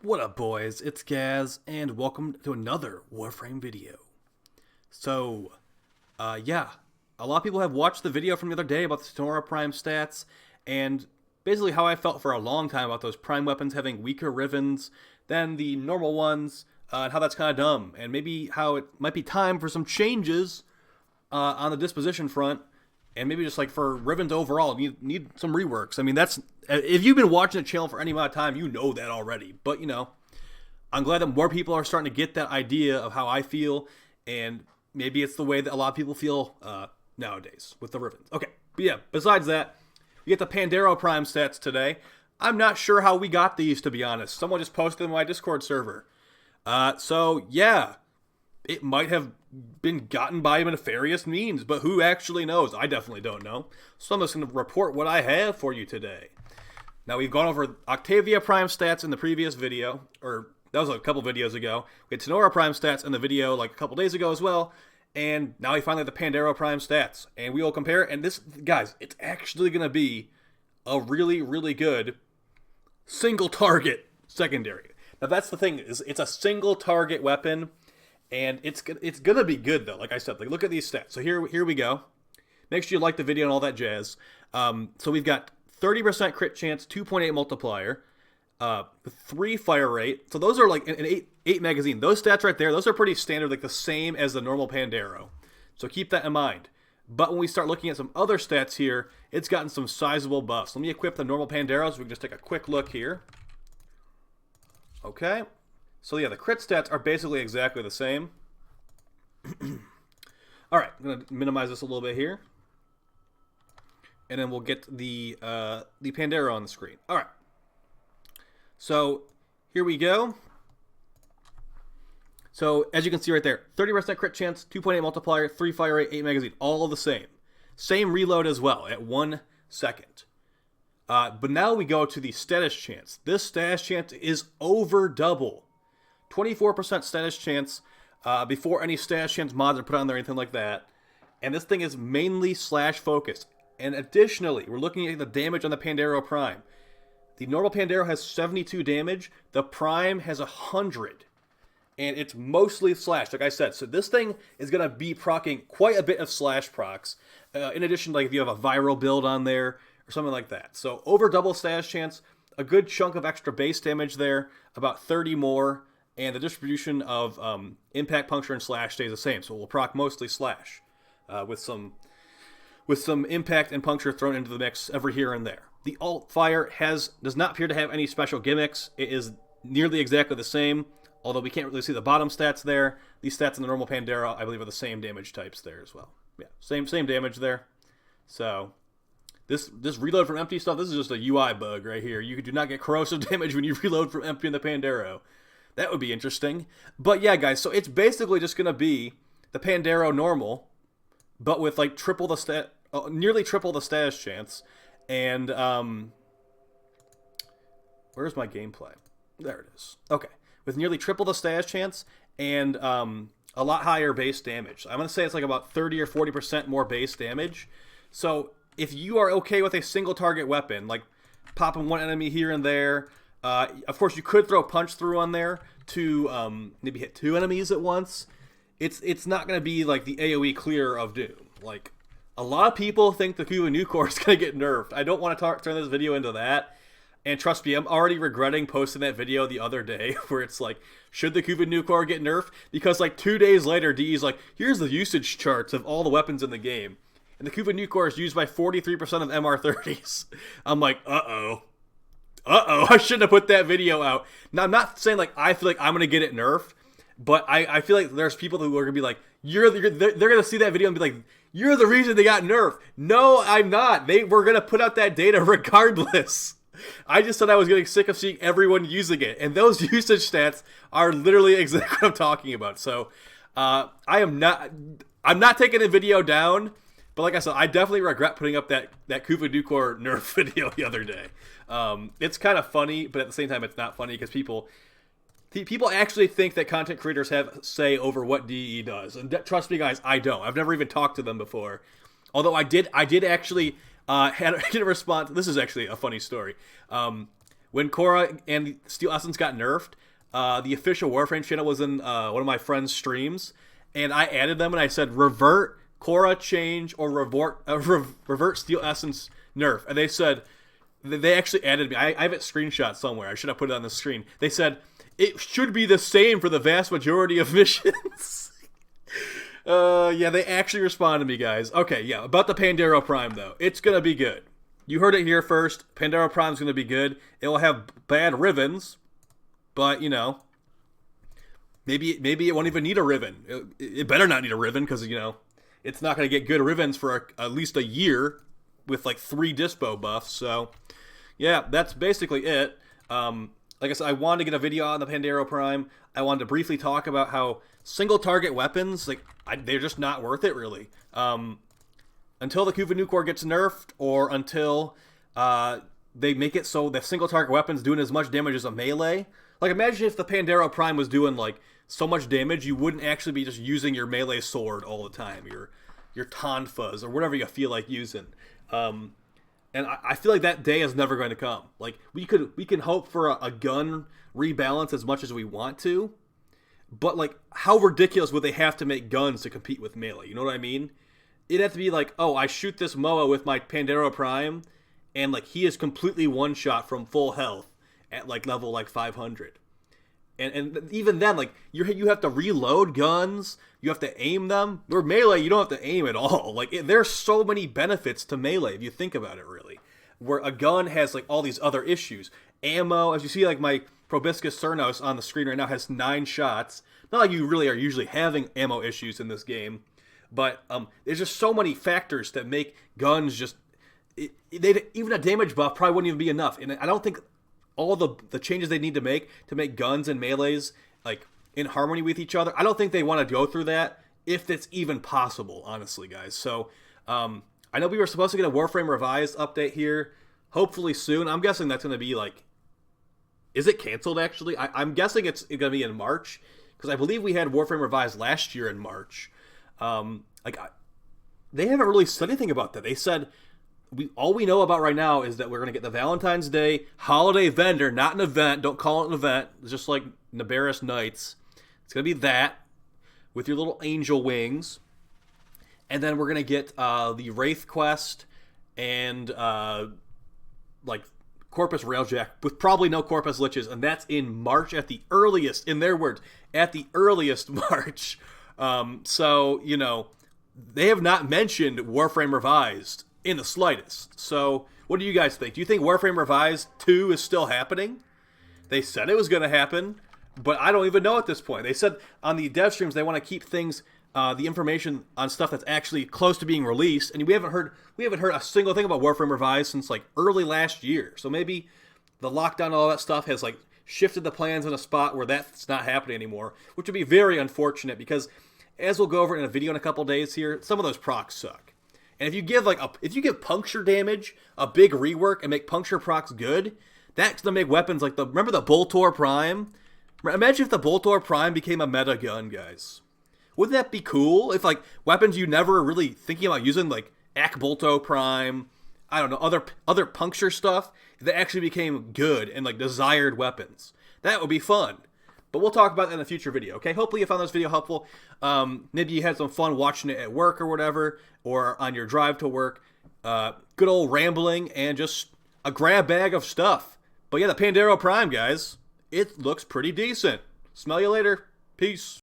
What up, boys? It's Gaz, and welcome to another Warframe video. So, yeah, a lot of people have watched the video from the other day about the Pandero Prime stats, and basically how I felt for a long time about those Prime weapons having weaker rivens than the normal ones, and how that's kind of dumb, and maybe how it might be time for some changes on the disposition front, and maybe just like for rivens overall, need some reworks. I mean, that's, if you've been watching the channel for any amount of time, you know that already. But, you know, I'm glad that more people are starting to get that idea of how I feel, and maybe it's the way that a lot of people feel nowadays with the rivens. Okay, but yeah, besides that, we get the Pandero Prime stats today. I'm not sure how we got these, to be honest. Someone just posted them on my Discord server. So, yeah, it might have been gotten by nefarious means, but who actually knows? I definitely don't know. So I'm just going to report what I have for you today. Now, we've gone over Octavia Prime stats in the previous video, or that was a couple videos ago. We had Pandero Prime stats in the video like a couple days ago as well, and now we finally have the Pandero Prime stats, and we will compare. And this, guys, it's actually going to be a really, really good single target secondary. Now, that's the thing, is it's a single target weapon, and it's gonna be good though. Like I said, like look at these stats. So here we go. Make sure you like the video and all that jazz. So we've got 30% crit chance, 2.8 multiplier, 3 fire rate. So those are like an 8 magazine. Those stats right there, those are pretty standard, like the same as the normal Pandero. So keep that in mind. But when we start looking at some other stats here, it's gotten some sizable buffs. Let me equip the normal Pandero so we can just take a quick look here. Okay. So yeah, the crit stats are basically exactly the same. Alright, I'm going to minimize this a little bit here. And then we'll get the Pandero on the screen. Alright. So, here we go. So, as you can see right there, 30% crit chance, 2.8 multiplier, 3 fire rate, 8 magazine. All the same. Same reload as well, at 1 second. But now we go to the status chance. This status chance is over double. 24% status chance before any status chance mods are put on there or anything like that. And this thing is mainly slash focused. And additionally, we're looking at the damage on the Pandero Prime. The normal Pandero has 72 damage. The Prime has 100. And it's mostly slash, like I said. So this thing is going to be proccing quite a bit of slash procs. In addition, like if you have a viral build on there or something like that. So over double status chance, a good chunk of extra base damage there, about 30 more. And the distribution of impact, puncture, and slash stays the same. So we'll proc mostly slash with some impact and puncture thrown into the mix every here and there. The alt fire does not appear to have any special gimmicks. It is nearly exactly the same, although we can't really see the bottom stats there. These stats in the normal Pandero, I believe, are the same damage types there as well. Yeah, same damage there. So this reload from empty stuff, this is just a UI bug right here. You do not get corrosive damage when you reload from empty in the Pandero. That would be interesting. But yeah, guys, so it's basically just going to be the Pandero normal, but with like nearly triple the status chance. And where's my gameplay? There it is. Okay. With nearly triple the status chance and a lot higher base damage. I'm going to say it's like about 30 or 40% more base damage. So if you are okay with a single target weapon, like popping one enemy here and there, of course, you could throw punch through on there to maybe hit 2 enemies at once. It's not going to be like the AoE clear of Doom. Like, a lot of people think the Kuva Nucor is going to get nerfed. I don't want to turn this video into that. And trust me, I'm already regretting posting that video the other day where it's like, should the Kuva Nucor get nerfed? Because like 2 days later, DE's like, here's the usage charts of all the weapons in the game. And the Kuva Nucor is used by 43% of MR30s. I'm like, uh-oh, I shouldn't have put that video out. Now, I'm not saying, like, I feel like I'm going to get it nerfed, but I feel like there's people who are going to be like, they're going to see that video and be like, you're the reason they got nerfed. No, I'm not. They were going to put out that data regardless. I just said I was getting sick of seeing everyone using it, and those usage stats are literally exactly what I'm talking about. So, I'm not taking the video down. But like I said, I definitely regret putting up that Kuva Nucor nerf video the other day. It's kind of funny, but at the same time, it's not funny because people actually think that content creators have say over what DE does. And trust me, guys, I don't. I've never even talked to them before. Although I did actually get a response. This is actually a funny story. when Korra and Steel Essence got nerfed, the official Warframe channel was in one of my friend's streams, and I added them and I said revert Korra change or revert Steel Essence nerf, and they said they actually added me. I have it screenshot somewhere. I should have put it on the screen. They said it should be the same for the vast majority of missions. Yeah, they actually responded to me, guys. Okay, yeah, about the Pandero Prime though, it's gonna be good. You heard it here first. Pandero Prime's gonna be good. It will have bad Rivens, but you know, maybe it won't even need a Riven. It better not need a Riven because you know it's not gonna get good Rivens for at least a year with like 3 Dispo buffs. So yeah, that's basically it. Like I said, I wanted to get a video on the Pandero Prime. I wanted to briefly talk about how single target weapons, like they're just not worth it really. Until the Kuva Nukor gets nerfed, or until they make it so that single target weapons doing as much damage as a melee. Like imagine if the Pandero Prime was doing like so much damage, you wouldn't actually be just using your melee sword all the time, your Tonfas or whatever you feel like using. And I feel like that day is never going to come. Like we can hope for a gun rebalance as much as we want to, but like how ridiculous would they have to make guns to compete with melee? You know what I mean? It'd have to be like, oh, I shoot this Moa with my Pandero Prime, and like he is completely one shot from full health at like level like 500. And even then, like you have to reload guns, you have to aim them. Or melee, you don't have to aim at all. Like there's so many benefits to melee if you think about it, really. Where a gun has like all these other issues, ammo. As you see, like my Proboscis Cernos on the screen right now has 9 shots. Not like you really are usually having ammo issues in this game, but there's just so many factors that make guns just. Even a damage buff probably wouldn't even be enough, and I don't think all the changes they need to make guns and melees like in harmony with each other, I don't think they want to go through that if it's even possible, honestly, guys. So I know we were supposed to get a Warframe Revised update here, hopefully soon. I'm guessing that's going to be like, is it canceled actually? I'm guessing it's going to be in March, because I believe we had Warframe Revised last year in March. They haven't really said anything about that. They said all we know about right now is that we're going to get the Valentine's Day holiday vendor, not an event. Don't call it an event. It's just like Nabarus Nights. It's going to be that with your little angel wings. And then we're going to get the Wraith Quest and like Corpus Railjack with probably no Corpus Liches. And that's in March at the earliest, in their words, at the earliest March. So, you know, they have not mentioned Warframe Revised in the slightest. So, what do you guys think? Do you think Warframe Revised 2 is still happening? They said it was going to happen, but I don't even know at this point. They said on the dev streams they want to keep things, the information on stuff that's actually close to being released, and we haven't heard a single thing about Warframe Revised since like early last year. So maybe the lockdown and all that stuff has like shifted the plans in a spot where that's not happening anymore, which would be very unfortunate because, as we'll go over in a video in a couple days here, some of those procs suck. And if you give puncture damage a big rework and make puncture procs good, that's gonna make weapons like remember the Boltor Prime? Imagine if the Boltor Prime became a meta gun, guys. Wouldn't that be cool? If like weapons you never really thinking about using, like Bolto Prime, I don't know, other puncture stuff, that actually became good and like desired weapons. That would be fun. But we'll talk about that in a future video, okay? Hopefully you found this video helpful. Maybe you had some fun watching it at work or whatever, or on your drive to work. Good old rambling and just a grab bag of stuff. But yeah, the Pandero Prime, guys, it looks pretty decent. Smell you later. Peace.